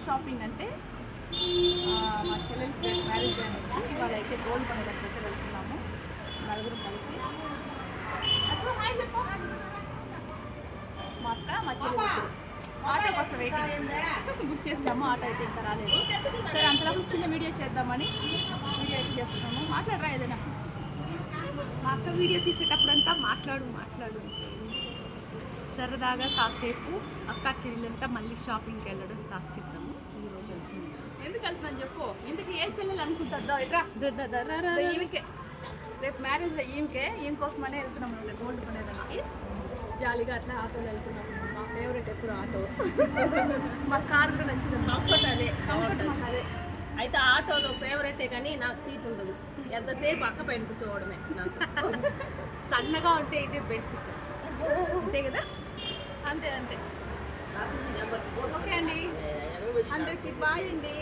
Shopping అంటే మా చెల్లెలకి మ్యారేజ్ అయినప్పుడు ఇవాళ అయితే గోల్డ్ కొనేదానికి అయితే వెళ్తున్నాము నలుగురు కలిసి. మా అక్క మా చెల్లెలు ఆటో కోసం వెయిటింగ్ బుక్ చేసినాము. ఆటో అయితే ఇంకా రాలేదు. సరే అంతలోపు చిన్న వీడియో చేద్దామని వీడియో అయితే చేస్తున్నాము. మాట్లాడరా ఏదైనా. మా అక్క వీడియో తీసేటప్పుడంతా మాట్లాడు సరదాగా కాసేపు అక్క చెల్లెలంతా మళ్ళీ షాపింగ్కి వెళ్ళడం స్టార్ట్ చేస్తాము. ఈరోజు ఎందుకు వెళ్తున్నాను చెప్పు. ఇంతకు ఏ చెల్లెలు అనుకుంటుందో ఇట్రా ఈమెకే రేపు మ్యారేజ్లో ఈమె కోసమనే వెళ్తున్నాం అనమాట గోల్డ్ కొనేదానికి. జాలీగా అట్లా ఆటోలో వెళ్తున్నాము. మా ఫేవరెట్ ఎప్పుడు ఆటో. మా కార్ కూడా నచ్చింది. కంఫర్ట్ అదే. అయితే ఆటోలో ఫేవరెటే కానీ నాకు సీట్ ఉండదు. ఎంతసేపు అక్క పైన కూర్చోవడమే నాకు. సన్నగా ఉంటే ఇదే బెనిఫిట్. అంతే కదా. అంతే. ఓకే అండి, అందరికి బాయ్ అండి.